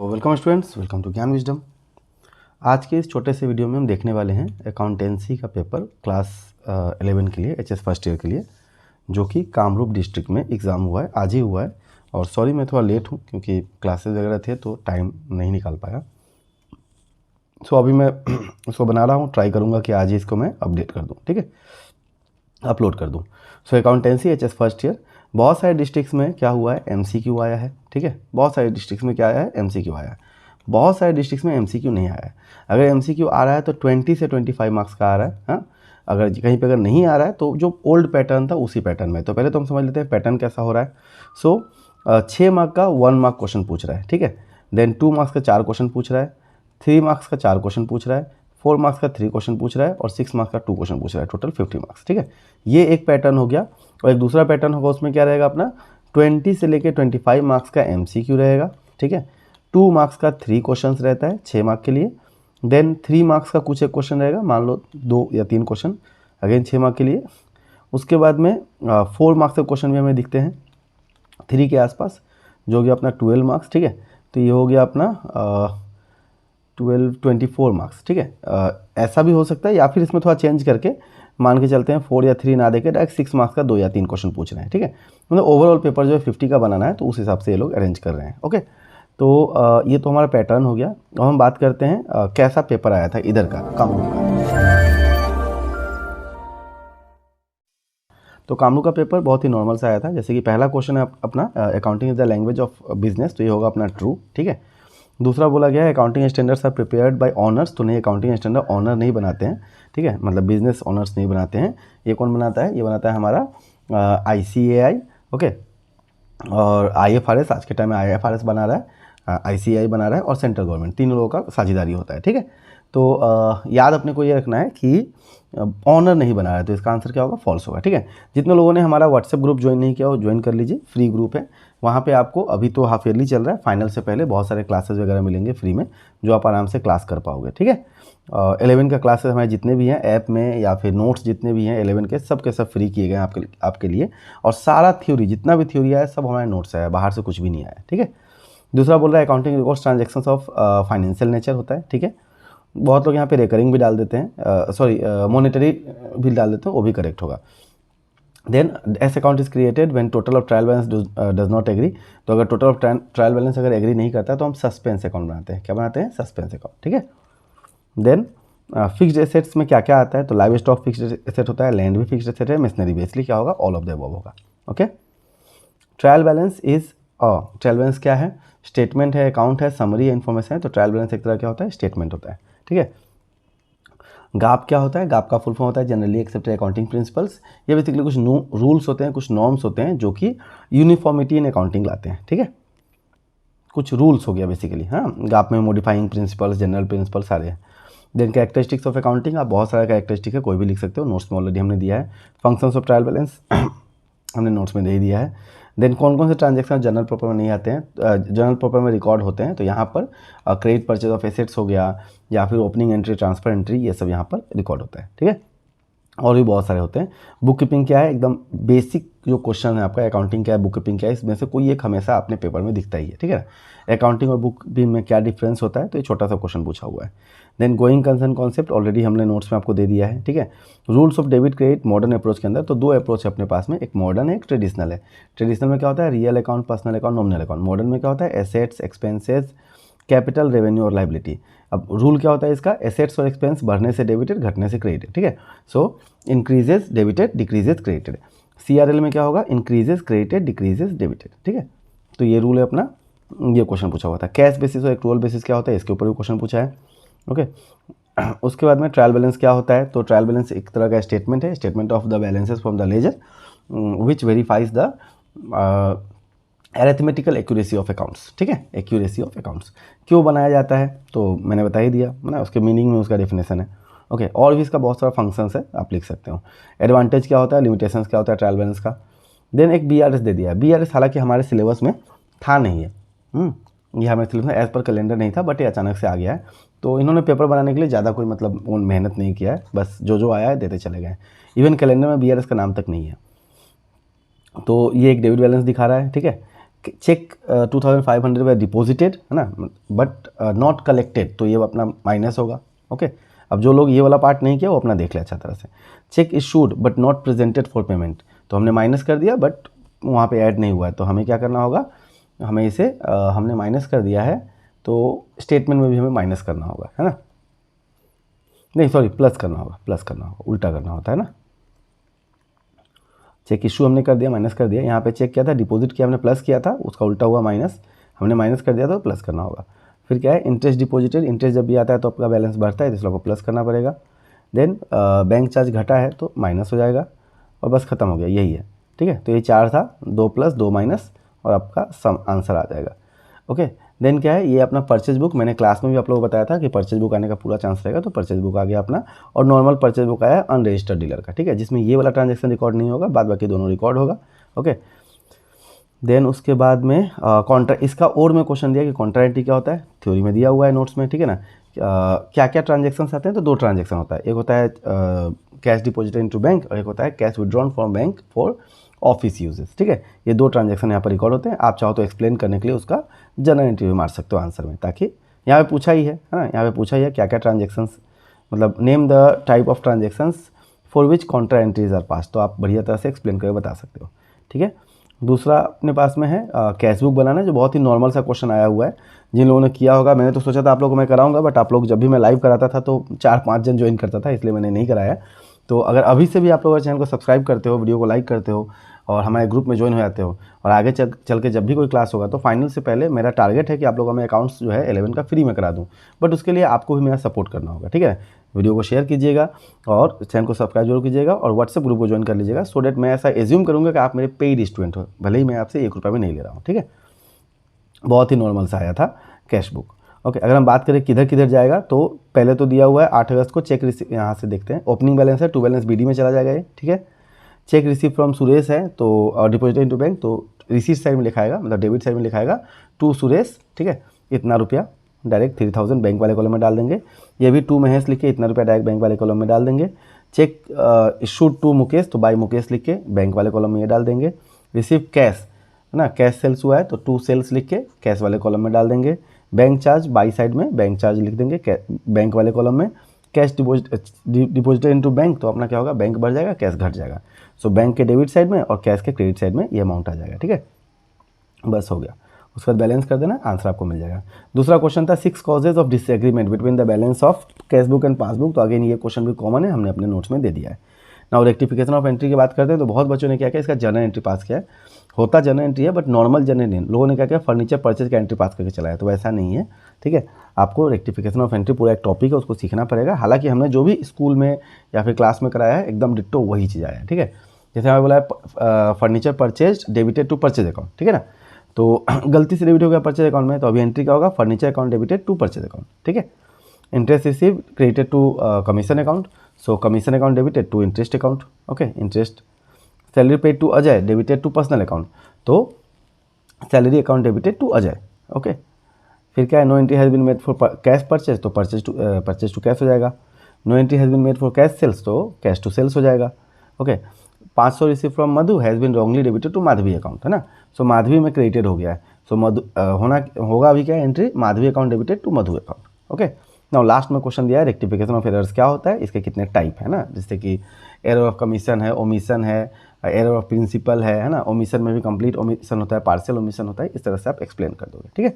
Welcome students, welcome to ज्ञान wisdom. आज के इस छोटे से वीडियो में हम देखने वाले हैं अकाउंटेंसी का पेपर क्लास 11 के लिए, एचएस फर्स्ट ईयर के लिए, जो कि कामरूप डिस्ट्रिक्ट में एग्ज़ाम हुआ है, आज ही हुआ है। और सॉरी मैं थोड़ा लेट हूँ क्योंकि क्लासेस वगैरह थे तो टाइम नहीं निकाल पाया। सो अभी मैं उसको बना रहा हूँ, ट्राई करूँगा कि आज ही इसको मैं अपडेट कर दूँ, ठीक है, अपलोड कर दूँ। सो अकाउंटेंसी एचएस फर्स्ट ईयर, बहुत सारे डिस्ट्रिक्ट्स में क्या हुआ है, एमसीक्यू आया है, ठीक है। बहुत सारे डिस्ट्रिक्ट्स में क्या आया है, एमसीक्यू आया है। बहुत सारे डिस्ट्रिक्ट्स में एमसीक्यू नहीं आया है। अगर एमसीक्यू आ रहा है तो 20 से 25 मार्क्स का आ रहा है। हाँ, अगर कहीं पे अगर नहीं आ रहा है तो जो ओल्ड पैटर्न था उसी पैटर्न में। तो पहले तो हम समझ लेते हैं पैटर्न कैसा हो रहा है। सो 6 मार्क का 1 मार्क क्वेश्चन पूछ रहा है, ठीक है। देन 2 मार्क्स का 4 क्वेश्चन पूछ रहा है, 3 मार्क्स का 4 क्वेश्चन पूछ रहा है, 4 मार्क्स का 3 क्वेश्चन पूछ रहा है और 6 मार्क्स का 2 क्वेश्चन पूछ रहा है, टोटल 50 मार्क्स, ठीक है। ये एक पैटर्न हो गया। और एक दूसरा पैटर्न होगा, उसमें क्या रहेगा अपना 20 से लेकर 25 मार्क्स का एमसीक्यू रहेगा, ठीक है। 2 मार्क्स का 3 क्वेश्चंस रहता है 6 मार्क के लिए। देन 3 मार्क्स का कुछ एक क्वेश्चन रहेगा, मान लो 2 या 3 क्वेश्चन, अगेन 6 मार्क के लिए। उसके बाद में 4 मार्क्स के क्वेश्चन भी हमें दिखते हैं 3 के आसपास, जो हो गया अपना 12 मार्क्स, ठीक है। तो ये हो गया अपना 24 मार्क्स, ठीक है। ऐसा भी हो सकता है, या फिर इसमें थोड़ा चेंज करके मान के चलते हैं 4 या 3 ना देके डायरेक्ट 6 मार्क्स का 2 या 3 क्वेश्चन पूछ रहे हैं, ठीक है। मतलब ओवरऑल पेपर जो है 50 का बनाना है, तो उस हिसाब से ये लोग अरेंज कर रहे हैं, ओके। तो ये तो हमारा पैटर्न हो गया। अब हम बात करते हैं कैसा पेपर आया था इधर का, कामरूप का। तो कामरूप का पेपर बहुत ही नॉर्मल सा आया था। जैसे कि पहला क्वेश्चन है अपना accounting is the language of business, तो ये होगा अपना ट्रू, ठीक है। दूसरा बोला गया है accounting standards are prepared by owners, तो नहीं, अकाउंटिंग स्टैंडर्ड ऑनर नहीं बनाते हैं, ठीक है, मतलब बिजनेस ऑनर्स नहीं बनाते हैं। ये कौन बनाता है, ये बनाता है हमारा ICAI, ओके। और IFRS, आज के टाइम में IFRS बना रहा है, ICAI बना रहा है, और सेंट्रल गवर्नमेंट, तीनों लोगों का साझेदारी होता है, ठीक है। तो याद अपने को ये रखना है कि ऑनर नहीं बना रहा है, तो इसका आंसर क्या होगा, फॉल्स होगा, ठीक है। जितने लोगों ने हमारा व्हाट्सएप ग्रुप ज्वाइन नहीं किया हो ज्वाइन कर लीजिए, फ्री ग्रुप है। वहाँ पे आपको अभी तो हाफ ईयरली चल रहा है, फाइनल से पहले बहुत सारे क्लासेस वगैरह मिलेंगे फ्री में, जो आप आराम से क्लास कर पाओगे, ठीक है। 11 का क्लासेस हमारे जितने भी हैं ऐप में, या फिर नोट्स जितने भी हैं 11 के सब फ्री किए गए हैं आपके लिए। और सारा थ्योरी, जितना भी थ्योरी आया सब हमारे नोट्स आया, बाहर से कुछ भी नहीं आया, ठीक है। दूसरा बोल रहा है accounting records transactions of financial nature होता है, ठीक है। बहुत लोग यहाँ पे रिकरिंग भी डाल देते हैं, सॉरी मॉनेटरी भी डाल देते हैं, वो भी करेक्ट होगा। Then as account is created when total of trial balance does not agree, तो अगर टोटल ऑफ ट्रायल बैलेंस अगर एग्री नहीं करता है तो हम सस्पेंस अकाउंट बनाते हैं। क्या बनाते हैं, सस्पेंस अकाउंट, ठीक है। देन फिक्स्ड एसेट्स में क्या क्या आता है, तो लाइव स्टॉक फिक्स्ड एसेट होता है, लैंड भी फिक्स्ड एसेट है, मशीनरी बेसिकली क्या होगा, ऑल ऑफ द अबव होगा, okay. Trial balance is, trial balance क्या है, स्टेटमेंट है, अकाउंट है, समरी है, इन्फॉर्मेशन है। तो ट्रायल बैलेंस एक तरह क्या होता है, स्टेटमेंट होता है, ठीक है। गाप क्या होता है, गाप का फुल फॉर्म होता है जनरली एक्सेप्टेड अकाउंटिंग प्रिंसिपल्स। ये बेसिकली कुछ रूल्स होते हैं, कुछ नॉर्म्स होते हैं जो कि यूनिफॉर्मिटी इन अकाउंटिंग लाते हैं, ठीक है। कुछ रूल्स हो गया बेसिकली, हाँ। गाप में मॉडिफाइंग प्रिंसिपल्स, जनरल प्रिंसिपल्स सारे हैं। देन कैरेक्टरिस्टिक्स ऑफ अकाउंटिंग, आप बहुत सारा कैरेक्टरिस्टिक है, कोई भी लिख सकते हो, नोट्स में ऑलरेडी हमने दिया है। फंक्शंस ऑफ ट्रायल बैलेंस हमने नोट्स में दे दिया है। देन कौन कौन से ट्रांजेक्शन जनरल पर्पस में नहीं आते हैं, जनरल पर्पस में रिकॉर्ड होते हैं, तो यहाँ पर क्रेडिट परचेज ऑफ एसेट्स हो गया, या फिर ओपनिंग एंट्री, ट्रांसफर एंट्री, ये सब यहाँ पर रिकॉर्ड होता है, ठीक है। और भी बहुत सारे होते हैं। बुक कीपिंग क्या है, एकदम बेसिक जो क्वेश्चन है आपका, अकाउंटिंग क्या है, बुक कीपिंग क्या है, इसमें से कोई एक हमेशा अपने पेपर में दिखता ही है, ठीक है। अकाउंटिंग और बुक कीपिंग में क्या डिफरेंस होता है, तो ये छोटा सा क्वेश्चन पूछा हुआ है। Then going concern concept already हमने नोट्स में आपको दे दिया है, ठीक है। Rules of debit credit modern approach के अंदर, तो 2 अप्रोच है अपने पास में, एक मॉडर्न है, एक ट्रेडिशनल है। ट्रेडिशनल में क्या होता है, real account, personal account, nominal account. Modern में क्या होता है, एसेट्स, एक्सपेंसेस, कैपिटल, रेवेन्यू और लाइबिलिटी। अब रूल क्या होता है इसका, एसेट्स और एक्सपेंस बढ़ने से डेबिटेड, घटने से क्रेडिटेड, ठीक है। So increases debited, decreases credited. CRL में क्या होगा, इंक्रीजेस क्रेडिटेड, डिक्रीजेस डेबिटेड, ठीक है। तो ये रूल है अपना, ये क्वेश्चन पूछा हुआ था। कैश बेसिस और एक्रूअल बेसिस क्या होता है, इसके ऊपर भी क्वेश्चन पूछा है, ओके। उसके बाद में ट्रायल बैलेंस क्या होता है, तो ट्रायल बैलेंस एक तरह का स्टेटमेंट है, statement of the balances from the ledger which verifies the arithmetical accuracy of accounts, ठीक है। एक्यूरेसी ऑफ अकाउंट्स क्यों बनाया जाता है, तो मैंने बता ही दिया ना, उसके मीनिंग में उसका डेफिनेशन है, ओके। और भी इसका बहुत सारा फंक्शंस है, आप लिख सकते हो। एडवांटेज क्या होता है, लिमिटेशंस क्या होता है ट्रायल बैलेंस का। देन एक BRS दे दिया है। BRS हालांकि हमारे सिलेबस में था नहीं है, ये हमारे सिलेबस में एज पर कैलेंडर नहीं था, बट ये अचानक से आ गया है। तो इन्होंने पेपर बनाने के लिए ज़्यादा कोई मतलब मेहनत नहीं किया है, बस जो जो आया है देते चले गए। इवन कैलेंडर में BRS का नाम तक नहीं है। तो ये एक डेबिट बैलेंस दिखा रहा है, ठीक है। चेक 2500 वे डिपॉजिटेड है ना, बट नॉट कलेक्टेड, तो ये अपना माइनस होगा। ओके, अब जो लोग ये वाला पार्ट नहीं किया वो अपना देख ले अच्छा तरह से। Check issued but not presented for payment, तो हमने माइनस कर दिया बट वहाँ पे ऐड नहीं हुआ है, तो हमें क्या करना होगा, हमें इसे हमने माइनस कर दिया है तो स्टेटमेंट में भी हमें माइनस करना होगा, है ना, नहीं सॉरी प्लस करना होगा, उल्टा करना होता है ना। चेक इशू हमने कर दिया, माइनस कर दिया, यहाँ पे चेक किया था, डिपॉजिट किया हमने, प्लस किया था, उसका उल्टा हुआ माइनस, हमने माइनस कर दिया तो प्लस करना होगा। फिर क्या है, इंटरेस्ट डिपॉजिटेड, इंटरेस्ट जब भी आता है तो आपका बैलेंस बढ़ता है तो इसलिए आपको प्लस करना पड़ेगा। देन बैंक चार्ज घटा है तो माइनस हो जाएगा और बस खत्म हो गया, यही है। ठीक है, तो ये 4 था, 2 प्लस 2 माइनस और आपका सम आंसर आ जाएगा। ओके, देन क्या है, ये अपना परचेज बुक, मैंने क्लास में भी आप लोगों को बताया था कि परचेज बुक आने का पूरा चांस रहेगा, तो परचेज बुक आ गया अपना, और नॉर्मल परचेज बुक आया अनरजिस्टर्ड डीलर का। ठीक है, जिसमें ये वाला ट्रांजैक्शन रिकॉर्ड नहीं होगा, बाद बाकी दोनों रिकॉर्ड होगा। ओके, देन उसके बाद में कॉन्ट्रा, इसका और में क्वेश्चन दिया कि कॉन्ट्रा एंट्री क्या होता है, थ्योरी में दिया हुआ है नोट्स में। ठीक है ना, क्या क्या ट्रांजेक्शन आते हैं, तो 2 ट्रांजेक्शन होता है, एक होता है कैश डिपॉजिटेड इनटू बैंक और एक होता है cash withdrawn from bank for office uses. ठीक है, ये 2 ट्रांजेक्शन यहाँ पर रिकॉर्ड होते हैं। आप चाहो तो एक्सप्लेन करने के लिए उसका जनरल एंट्री भी मार सकते हो आंसर में, ताकि यहाँ पे पूछा ही है ना, यहाँ पे पूछा ही है क्या क्या ट्रांजेक्शन्स, मतलब name the type of transactions for which contra entries are pass, तो आप बढ़िया तरह से एक्सप्लेन करके बता सकते हो। ठीक है, दूसरा अपने पास में है कैश बुक बनाना, जो बहुत ही नॉर्मल सा क्वेश्चन आया हुआ है, जिन लोगों ने किया होगा। मैंने तो सोचा था आप लोगों को मैं कराऊंगा, बट आप लोग जब भी मैं लाइव कराता था तो 4-5 जन ज्वाइन करता था, इसलिए मैंने नहीं कराया। तो अगर अभी से भी आप लोग चैनल को सब्सक्राइब करते हो, वीडियो को लाइक करते हो और हमारे ग्रुप में ज्वाइन हो जाते हो, और आगे चल के जब भी कोई क्लास होगा तो फाइनल से पहले मेरा टारगेट है कि आप लोगों में अकाउंट्स जो है 11 का फ्री में करा दूँ, बट उसके लिए आपको भी मेरा सपोर्ट करना होगा। ठीक है, वीडियो को शेयर कीजिएगा और चैनल को सब्सक्राइब जरूर कीजिएगा और व्हाट्सएप ग्रुप को ज्वाइन कर लीजिएगा, सो डैट मैं ऐसा एज्यूम करूँगा कि आप मेरे पेड स्टूडेंट हो, भले ही मैं आपसे 1 रुपया भी नहीं ले रहा हूँ। ठीक है, बहुत ही नॉर्मल सा आया था कैश बुक। ओके, अगर हम बात करें किधर किधर जाएगा, तो पहले तो दिया हुआ है 8 अगस्त को चेक रिसीव, यहाँ से देखते हैं, ओपनिंग बैलेंस है, टू बैलेंस बीडी में चला जाएगा ये। ठीक है, चेक रिसीव फ्रॉम सुरेश है तो डिपॉजिट इनटू बैंक, तो रिसीट साइड में लिखाएगा, मतलब डेबिट साइड में लिखाएगा टू सुरेश। ठीक है, इतना रुपया डायरेक्ट 3000 बैंक वाले कॉलम में डाल देंगे। ये भी टू महेश लिख के इतना रुपया डायरेक्ट बैंक वाले कॉलम में डाल देंगे। चेक इशूड टू मुकेश, तो बाय मुकेश लिख के बैंक वाले कॉलम में ये डाल देंगे। रिसीव कैश है ना, कैश सेल्स हुआ है तो टू सेल्स लिख के कैश वाले कॉलम में डाल देंगे। बैंक चार्ज बाई साइड में बैंक चार्ज लिख देंगे बैंक वाले कॉलम में। कैश डिपॉजिटेड इनटू बैंक, तो अपना क्या होगा, बैंक बढ़ जाएगा, कैश घट जाएगा। सो बैंक के डेबिट साइड में और कैश के क्रेडिट साइड में ये अमाउंट आ जाएगा। ठीक है, बस हो गया, उसके बाद बैलेंस कर देना, आंसर आपको मिल जाएगा। दूसरा क्वेश्चन था 6 causes of disagreement between the balance of cash book and passbook, तो अगेन ये क्वेश्चन भी कॉमन है, हमने अपने नोट्स में दे दिया है। नाउ रेक्टिफिकेशन ऑफ एंट्री की बात करते हैं, तो बहुत बच्चों ने क्या किया, इसका जनरल एंट्री पास किया है, होता जनरल एंट्री है बट नॉर्मल जनरल नहीं, लोगों ने क्या किया, फर्नीचर परचेज का एंट्री पास करके चलाया, तो वैसा नहीं है। ठीक है, आपको रेक्टिफिकेशन ऑफ एंट्री पूरा एक टॉपिक है, उसको सीखना पड़ेगा। हालांकि हमने जो भी स्कूल में या फिर क्लास में कराया है एकदम डिट्टो वही चीज़ आया है। ठीक है, जैसे हमें बोला है furniture purchase debited to purchase account, ठीक है ना, तो गलती से डेबिट हो गया परचेज अकाउंट में, तो अभी एंट्री क्या होगा, furniture account debited to purchase account. ठीक है, interest receive credited to commission account, so commission account debited to interest account. Okay, interest salary paid to Ajay debited to personal account, तो salary account debited to Ajay. Okay, फिर क्या है, no entry has been made for cash purchase, तो purchase to cash हो जाएगा। No entry has been made for cash sales, तो cash to sales हो जाएगा। Okay, 500 receive from Madhu has been wrongly debited to Madhavi account, है ना, सो माधवी में credited हो गया है, सो मधु होगा अभी क्या entry, Madhavi account debited to Madhu account. Okay, now last में क्वेश्चन दिया है रेक्टिफिकेशन ऑफ एरर्स क्या होता है, इसके कितने टाइप है ना, जैसे कि एरर ऑफ कमीशन है, ओमिशन है, एरर ऑफ प्रिंसिपल है ना, ओमिशन में भी कंप्लीट ओमिशन होता है, पार्शियल ओमिशन होता है, इस तरह से आप एक्सप्लेन कर दोगे। ठीक है,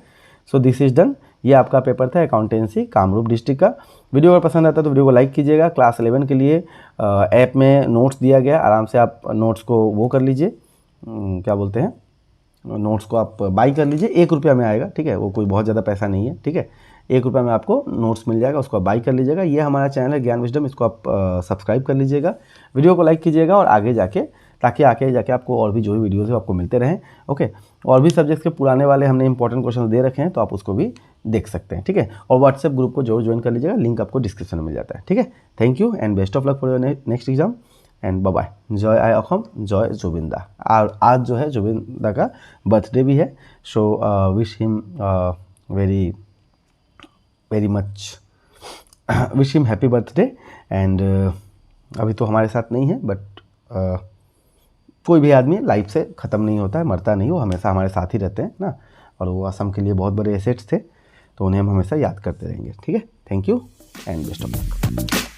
सो दिस इज डन, ये आपका पेपर था अकाउंटेंसी कामरूप डिस्ट्रिक्ट का। वीडियो अगर पसंद आता है तो वीडियो को लाइक कीजिएगा। क्लास 11 के लिए ऐप में नोट्स दिया गया, आराम से आप नोट्स को वो कर लीजिए, क्या बोलते हैं, नोट्स को आप बाई कर लीजिए, 1 रुपया में आएगा। ठीक है, वो कोई बहुत ज़्यादा पैसा नहीं है। ठीक है, 1 रुपया में आपको नोट्स मिल जाएगा, उसको आप बाई कर लीजिएगा। ये हमारा चैनल है ज्ञान विजडम, इसको आप सब्सक्राइब कर लीजिएगा, वीडियो को लाइक कीजिएगा और आगे जाके, ताकि आगे जाके आपको और भी जो भी वीडियोज़ है आपको मिलते रहें। ओके, और भी सब्जेक्ट्स के पुराने वाले हमने इंपॉर्टेंट क्वेश्चन दे रखे हैं, तो आप उसको भी देख सकते हैं। ठीक है, और व्हाट्सएप ग्रुप को जरूर ज्वाइन कर लीजिएगा, लिंक आपको डिस्क्रिप्शन में मिल जाता है। ठीक है, thank you and best of luck for your next exam and bye bye. जय आय अखम, जय जुबिंदा। और आज जो है जुबिंदा का बर्थडे भी है, so wish him very very much, wish him happy birthday. And अभी तो हमारे साथ नहीं है, बट कोई भी आदमी लाइफ से ख़त्म नहीं होता है, मरता नहीं, वो हमेशा हमारे साथ ही रहते हैं ना, और वो असम के लिए बहुत बड़े एसेट्स थे, तो उन्हें हम हमेशा याद करते रहेंगे। ठीक है, thank you and best of luck.